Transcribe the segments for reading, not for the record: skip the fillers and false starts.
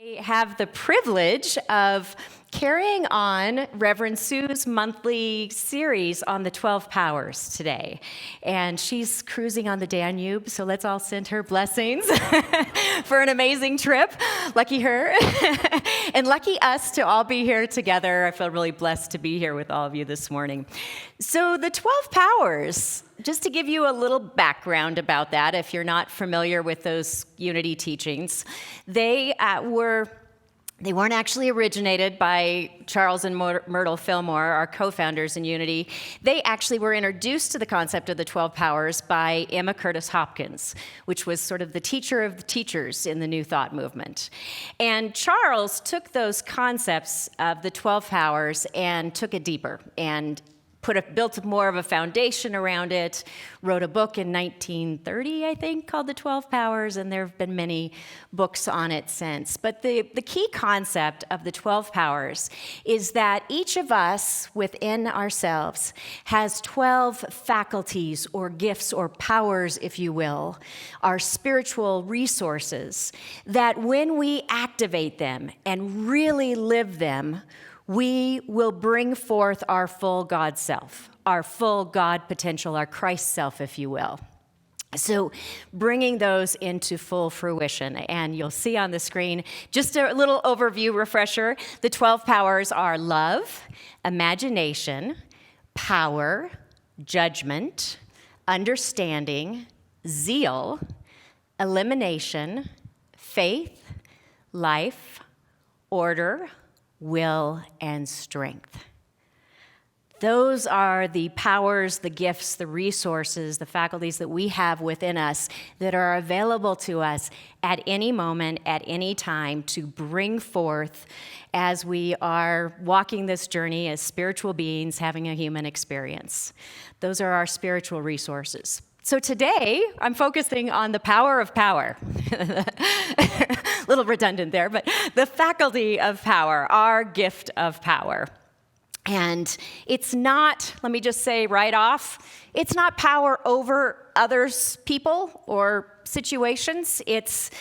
I have the privilege of carrying on Reverend Sue's monthly series on the 12 powers today. And she's cruising on the Danube, so let's all send her blessings for an amazing trip. Lucky her. And lucky us to all be here together. I feel really blessed to be here with all of you this morning. So the 12 powers, just to give you a little background about that, if you're not familiar with those unity teachings, they weren't actually originated by Charles and Myrtle Fillmore, our co-founders in Unity. They actually were introduced to the concept of the 12 powers by Emma Curtis Hopkins, which was sort of the teacher of the teachers in the New Thought movement. And Charles took those concepts of the 12 powers and took it deeper and built more of a foundation around it, wrote a book in 1930, I think, called The 12 Powers, and there have been many books on it since. But the key concept of the 12 powers is that each of us within ourselves has 12 faculties or gifts or powers, if you will, our spiritual resources, that when we activate them and really live them, we will bring forth our full God self, our full God potential, our Christ self, if you will. So bringing those into full fruition. And you'll see on the screen, just a little overview refresher. The 12 powers are love, imagination, power, judgment, understanding, zeal, elimination, faith, life, order, will, and strength. Those are the powers, the gifts, the resources, the faculties that we have within us that are available to us at any moment, at any time, to bring forth as we are walking this journey as spiritual beings having a human experience. Those are our spiritual resources. So today, I'm focusing on the power of power. A little redundant there, but the faculty of power, our gift of power. And it's not, let me just say right off, it's not power over others, people, or situations. It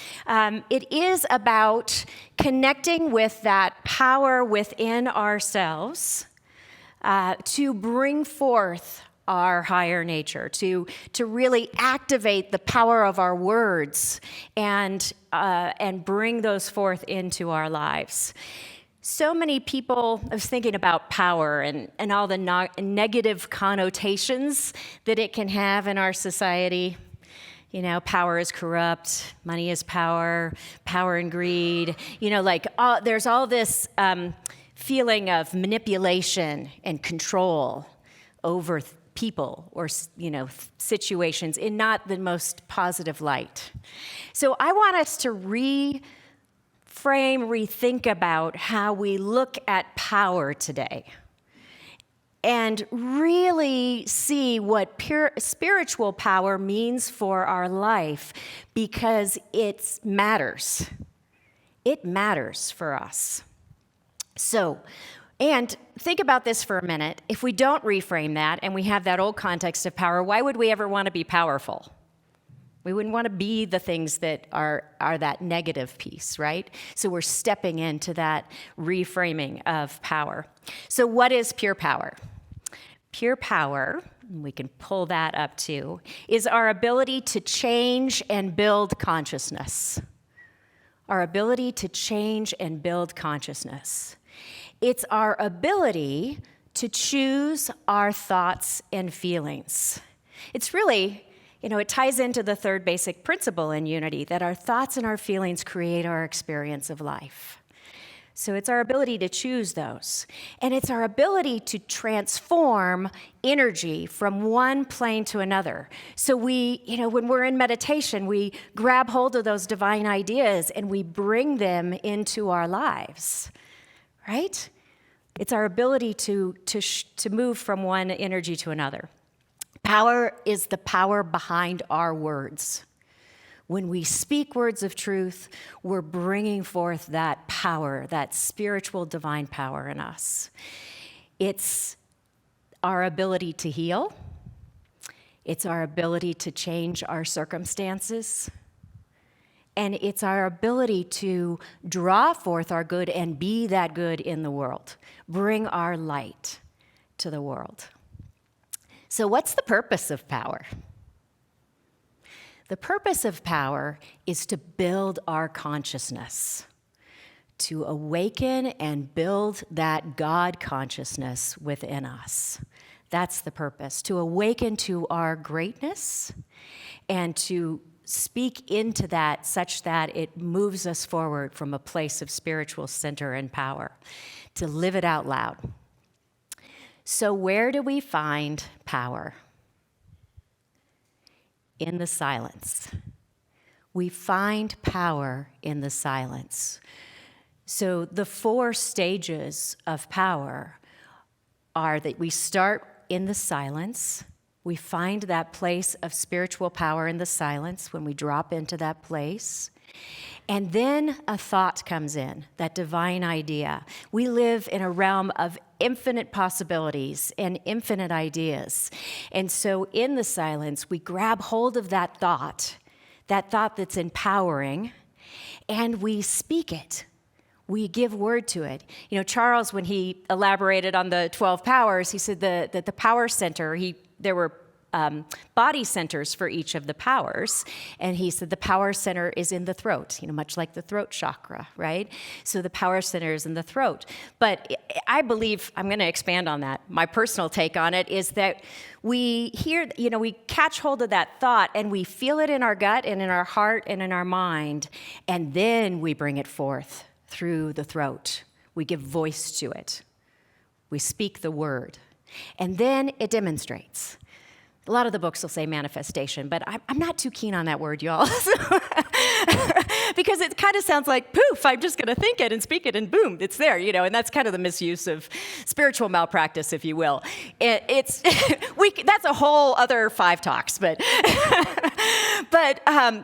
is about connecting with that power within ourselves to bring forth our higher nature, to really activate the power of our words and bring those forth into our lives. So many people, I was thinking about power and all the negative connotations that it can have in our society. You know, power is corrupt, money is power, power and greed. You know, there's all this feeling of manipulation and control over people or, situations in not the most positive light. So I want us to rethink about how we look at power today and really see what pure spiritual power means for our life, because it matters. It matters for us. And think about this for a minute. If we don't reframe that and we have that old context of power, why would we ever want to be powerful? We wouldn't want to be the things that are that negative piece, right? So we're stepping into that reframing of power. So what is pure power? Pure power, we can pull that up too, is our ability to change and build consciousness. Our ability to change and build consciousness. It's our ability to choose our thoughts and feelings. It's really, it ties into the third basic principle in unity, that our thoughts and our feelings create our experience of life. So it's our ability to choose those. And it's our ability to transform energy from one plane to another. So when we're in meditation, we grab hold of those divine ideas and we bring them into our lives. Right? It's our ability to move from one energy to another. Power is the power behind our words. When we speak words of truth, we're bringing forth that power, that spiritual divine power in us. It's our ability to heal. It's our ability to change our circumstances. And it's our ability to draw forth our good and be that good in the world, bring our light to the world. So what's the purpose of power? The purpose of power is to build our consciousness, to awaken and build that God consciousness within us. That's the purpose, to awaken to our greatness and to speak into that such that it moves us forward from a place of spiritual center and power, to live it out loud. So where do we find power? In the silence. We find power in the silence. So the 4 stages of power are that we start in the silence. We find that place of spiritual power in the silence when we drop into that place. And then a thought comes in, that divine idea. We live in a realm of infinite possibilities and infinite ideas. And so in the silence, we grab hold of that thought that's empowering, and we speak it. We give word to it. You know, Charles, when he elaborated on the 12 powers, he said that the power center, there were body centers for each of the powers. And he said the power center is in the throat, much like the throat chakra, right? So the power center is in the throat. But I believe, I'm going to expand on that. My personal take on it is that we catch hold of that thought and we feel it in our gut and in our heart and in our mind. And then we bring it forth through the throat. We give voice to it. We speak the word. And then it demonstrates. A lot of the books will say manifestation, but I'm not too keen on that word, y'all. Because it kind of sounds like, poof, I'm just going to think it and speak it, and boom, it's there, and that's kind of the misuse of spiritual malpractice, if you will. That's a whole other 5 talks, but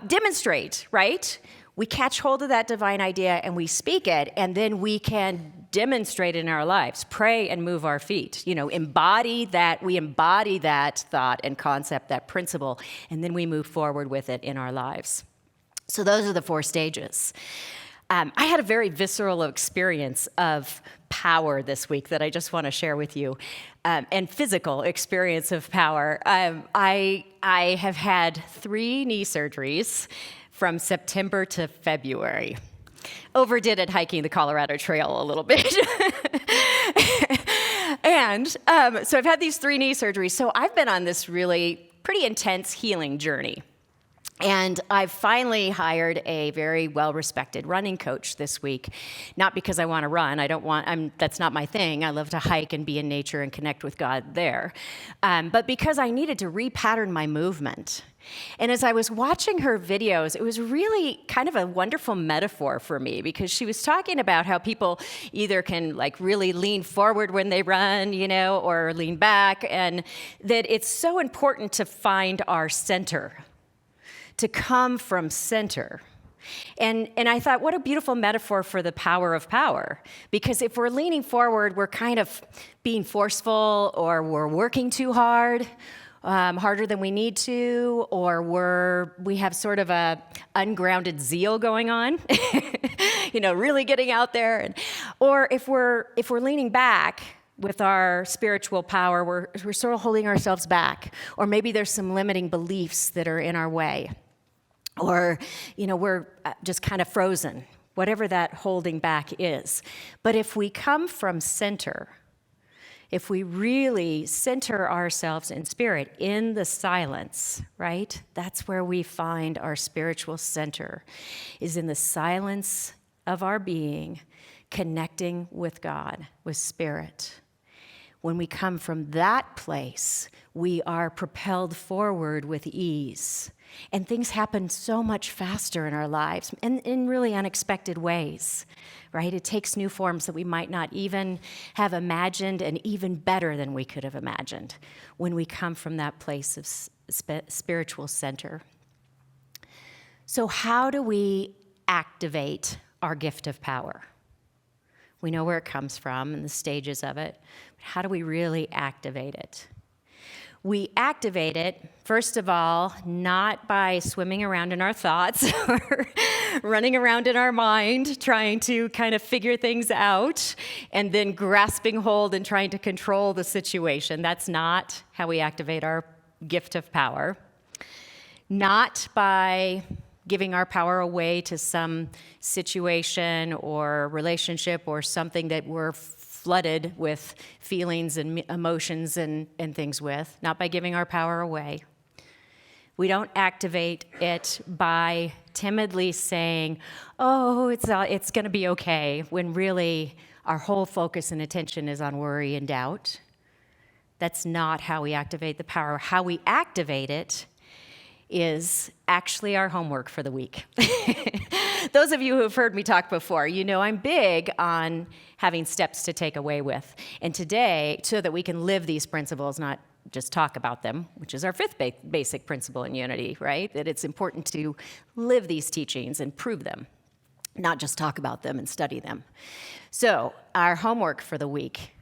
demonstrate, right? We catch hold of that divine idea and we speak it, and then we can demonstrate in our lives, pray and move our feet, embody that thought and concept, that principle, and then we move forward with it in our lives. So those are the 4 stages. I had a very visceral experience of power this week that I just want to share with you, and physical experience of power. I have had 3 knee surgeries from September to February. Overdid it hiking the Colorado Trail a little bit. And so I've had these 3 knee surgeries. So I've been on this really pretty intense healing journey. And I've finally hired a very well-respected running coach this week, not because I want to run. That's not my thing. I love to hike and be in nature and connect with God there. But because I needed to repattern my movement. And as I was watching her videos, it was really kind of a wonderful metaphor for me, because she was talking about how people either can really lean forward when they run, or lean back, and that it's so important to find our center, to come from center. And I thought, what a beautiful metaphor for the power of power. Because if we're leaning forward, we're kind of being forceful, or we're working too hard, harder than we need to, or we have sort of a ungrounded zeal going on, really getting out there. Or if we're leaning back with our spiritual power, we're sort of holding ourselves back. Or maybe there's some limiting beliefs that are in our way. Or, we're just kind of frozen, whatever that holding back is. But if we come from center, if we really center ourselves in spirit, in the silence, right? That's where we find our spiritual center, is in the silence of our being, connecting with God, with spirit. When we come from that place, we are propelled forward with ease. And things happen so much faster in our lives, and in really unexpected ways, right? It takes new forms that we might not even have imagined, and even better than we could have imagined, when we come from that place of spiritual center. So how do we activate our gift of power? We know where it comes from and the stages of it. But how do we really activate it? We activate it, first of all, not by swimming around in our thoughts or running around in our mind, trying to kind of figure things out, and then grasping hold and trying to control the situation. That's not how we activate our gift of power. Not by giving our power away to some situation or relationship or something that we're flooded with feelings and emotions and things with, not by giving our power away. We don't activate it by timidly saying, oh, it's going to be okay, when really our whole focus and attention is on worry and doubt. That's not how we activate the power. How we activate it is actually our homework for the week. Those of you who have heard me talk before, you know I'm big on having steps to take away with. And today, so that we can live these principles, not just talk about them, which is our fifth basic principle in unity, right? That it's important to live these teachings and prove them, not just talk about them and study them. So our homework for the week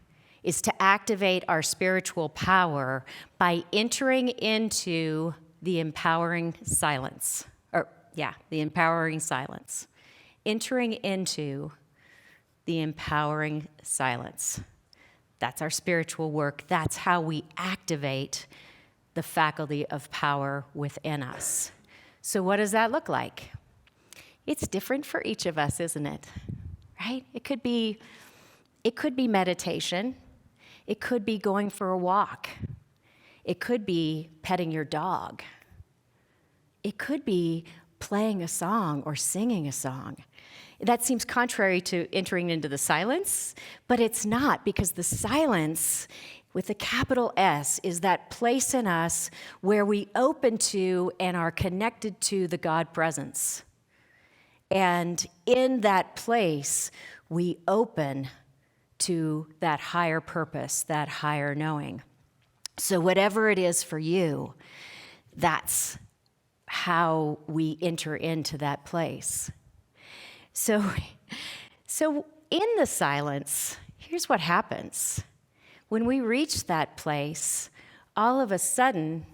is to activate our spiritual power by entering into the empowering silence. The empowering silence. Entering into the empowering silence. That's our spiritual work. That's how we activate the faculty of power within us. So what does that look like? It's different for each of us, isn't it? Right? It could be meditation. It could be going for a walk. It could be petting your dog. It could be playing a song or singing a song. That seems contrary to entering into the silence, but it's not, because the silence with a capital S is that place in us where we open to and are connected to the God presence. And in that place, we open to that higher purpose, that higher knowing. So whatever it is for you, that's how we enter into that place. So in the silence, here's what happens. When we reach that place, all of a sudden,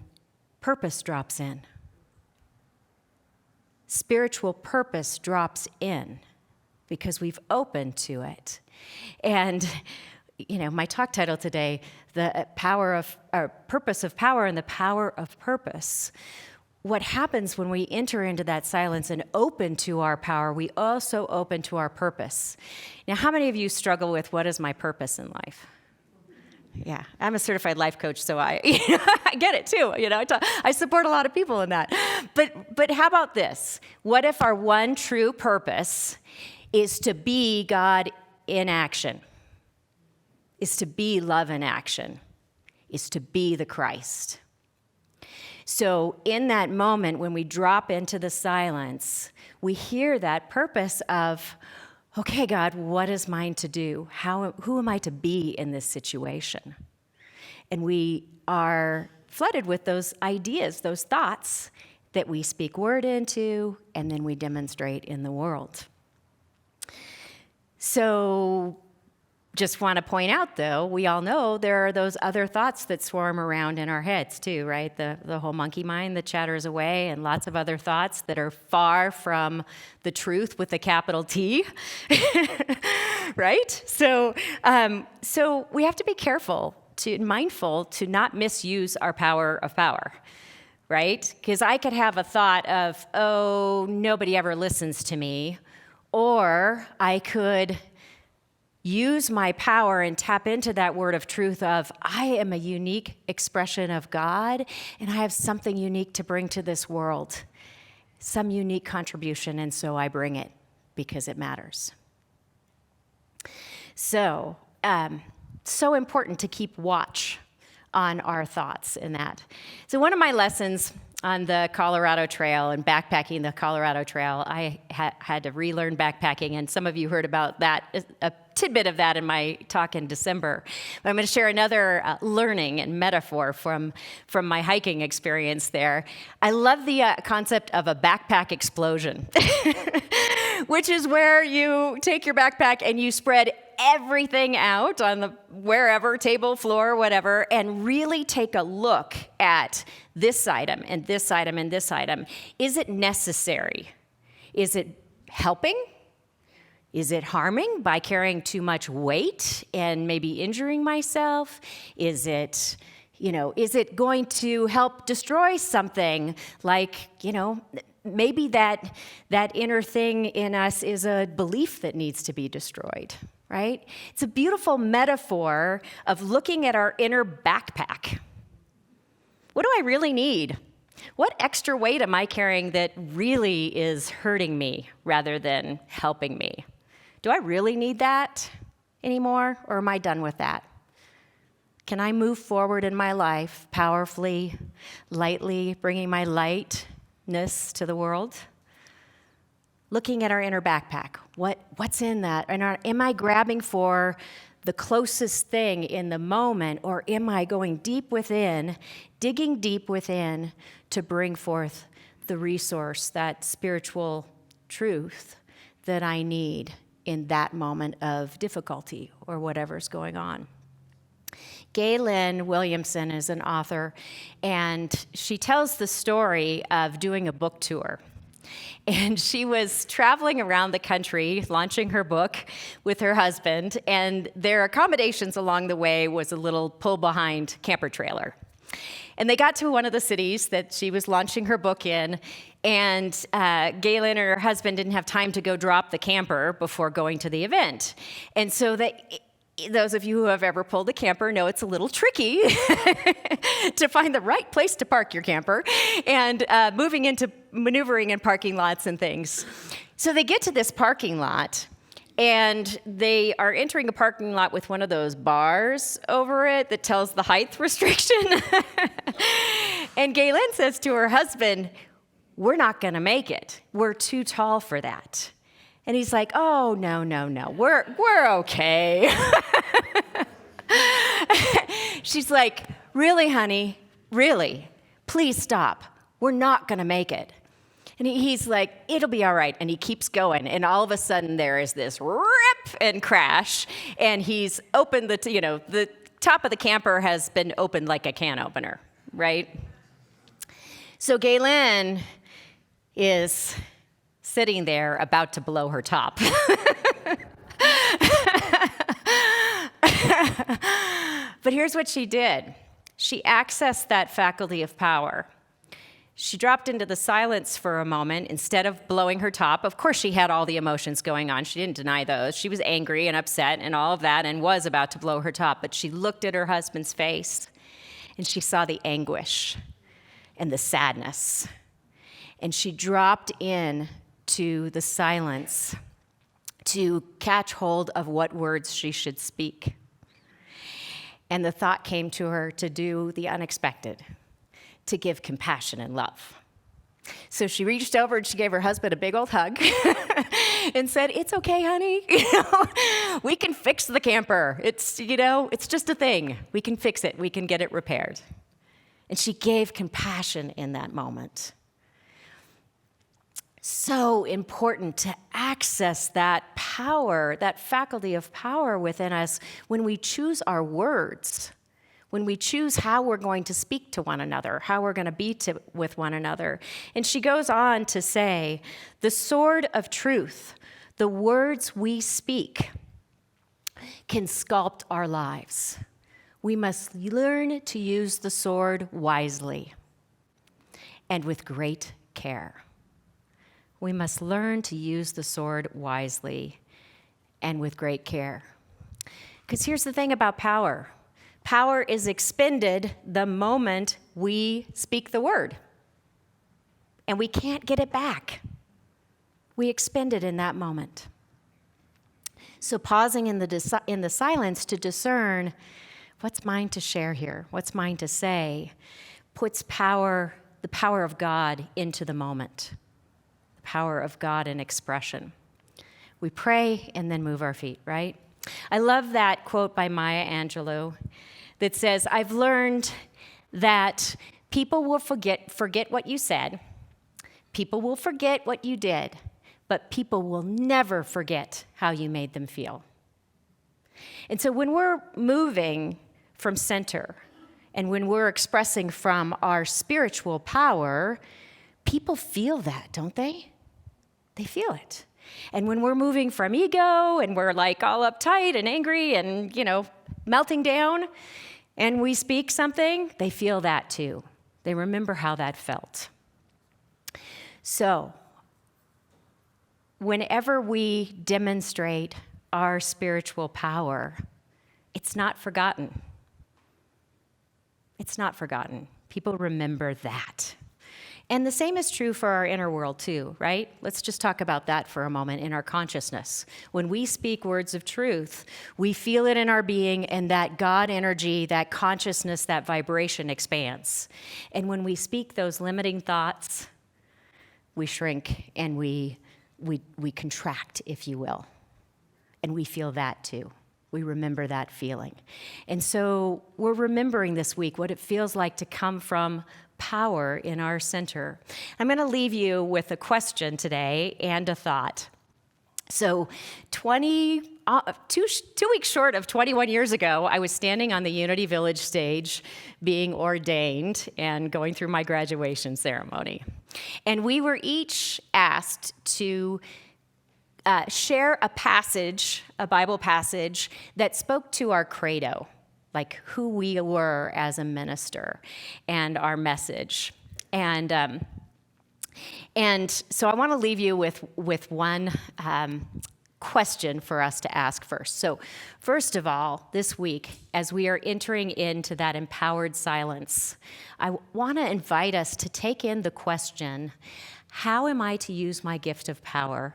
purpose drops in. Spiritual purpose drops in because we've opened to it. And my talk title today, the purpose of power and the power of purpose. What happens when we enter into that silence and open to our power, we also open to our purpose. Now, how many of you struggle with what is my purpose in life? Yeah, I'm a certified life coach, so I get it too. I support a lot of people in that. But how about this? What if our one true purpose is to be God in action? Is to be love in action? Is to be the Christ? So in that moment, when we drop into the silence, we hear that purpose of, okay, God, what is mine to do? Who am I to be in this situation? And we are flooded with those ideas, those thoughts that we speak word into, and then we demonstrate in the world. So just want to point out, though, we all know there are those other thoughts that swarm around in our heads, too, right? The whole monkey mind that chatters away, and lots of other thoughts that are far from the truth with a capital T, right? So we have to be mindful to not misuse our power of power, right? Because I could have a thought of, oh, nobody ever listens to me, or I could use my power and tap into that word of truth of, I am a unique expression of God, and I have something unique to bring to this world, some unique contribution, and so I bring it because it matters. So important to keep watch on our thoughts in that. So one of my lessons on the Colorado Trail and backpacking the Colorado Trail, I had to relearn backpacking, and some of you heard about that, a tidbit of that in my talk in December. But I'm going to share another learning and metaphor from my hiking experience there. I love the concept of a backpack explosion, which is where you take your backpack and you spread everything out on the wherever, table, floor, whatever, and really take a look at this item and this item and this item. Is it necessary? Is it helping? Is it harming by carrying too much weight and maybe injuring myself? Is it going to help destroy something like, maybe that inner thing in us is a belief that needs to be destroyed, right? It's a beautiful metaphor of looking at our inner backpack. What do I really need? What extra weight am I carrying that really is hurting me rather than helping me? Do I really need that anymore, or am I done with that? Can I move forward in my life powerfully, lightly, bringing my lightness to the world? Looking at our inner backpack, what's in that? And am I grabbing for the closest thing in the moment, or am I going deep within, digging deep within to bring forth the resource, that spiritual truth that I need in that moment of difficulty or whatever's going on? Galen Williamson is an author, and she tells the story of doing a book tour. And she was traveling around the country, launching her book with her husband, and their accommodations along the way was a little pull-behind camper trailer. And they got to one of the cities that she was launching her book in, and Galen and her husband didn't have time to go drop the camper before going to the event. And so those of you who have ever pulled a camper know it's a little tricky to find the right place to park your camper, and moving into maneuvering in parking lots and things. So they get to this parking lot, and they are entering a parking lot with one of those bars over it that tells the height restriction. And Galen says to her husband, "We're not going to make it. We're too tall for that." And he's like, "Oh, no, we're okay." She's like, "Really, honey? Really? Please stop. We're not going to make it." And he's like, "It'll be all right." And he keeps going. And all of a sudden, there is this rip and crash. And he's opened the top of the camper has been opened like a can opener, right? So Galen is sitting there about to blow her top. But here's what she did. She accessed that faculty of power. She dropped into the silence for a moment instead of blowing her top. Of course, she had all the emotions going on. She didn't deny those. She was angry and upset and all of that and was about to blow her top. But she looked at her husband's face, and she saw the anguish and the sadness. And she dropped in to the silence to catch hold of what words she should speak. And the thought came to her to do the unexpected, to give compassion and love. So she reached over and she gave her husband a big old hug and said, "It's okay, honey. We can fix the camper. It's just a thing. We can fix it. We can get it repaired." And she gave compassion in that moment. So important to access that power, that faculty of power within us when we choose our words, when we choose how we're going to speak to one another, how we're going to be with one another. And she goes on to say, "The sword of truth, the words we speak, can sculpt our lives. We must learn to use the sword wisely and with great care." We must learn to use the sword wisely and with great care. Because here's the thing about power. Power is expended the moment we speak the word. And we can't get it back. We expend it in that moment. So pausing in the silence to discern what's mine to share here, what's mine to say, puts the power of God into the moment. Power of God in expression. We pray and then move our feet, right? I love that quote by Maya Angelou that says, "I've learned that people will forget what you said, people will forget what you did, but people will never forget how you made them feel." And so when we're moving from center and when we're expressing from our spiritual power, people feel that, don't they? They feel it. And when we're moving from ego and we're like all uptight and angry and, melting down, and we speak something, they feel that too. They remember how that felt. So, whenever we demonstrate our spiritual power, it's not forgotten. It's not forgotten. People remember that. And the same is true for our inner world too, right? Let's just talk about that for a moment in our consciousness. When we speak words of truth, we feel it in our being, and that God energy, that consciousness, that vibration expands. And when we speak those limiting thoughts, we shrink and we contract, if you will. And we feel that too. We remember that feeling. And so we're remembering this week what it feels like to come from power in our center. I'm going to leave you with a question today and a thought. So 2 weeks short of 21 years ago, I was standing on the Unity Village stage being ordained and going through my graduation ceremony. And we were each asked to share a Bible passage that spoke to our credo, like who we were as a minister and our message. And so I want to leave you with one question for us to ask first. So first of all, this week, as we are entering into that empowered silence, I want to invite us to take in the question, how am I to use my gift of power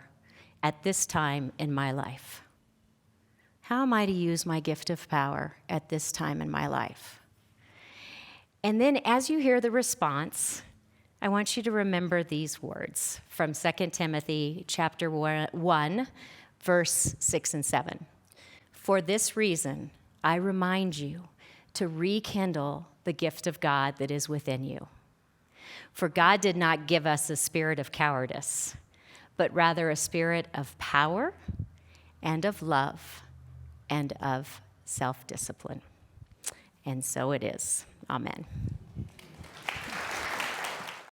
at this time in my life? How am I to use my gift of power at this time in my life? And then as you hear the response, I want you to remember these words from 2 Timothy chapter 1, verse 6 and 7. For this reason, I remind you to rekindle the gift of God that is within you. For God did not give us a spirit of cowardice, but rather a spirit of power and of love and of self-discipline. And so it is. Amen.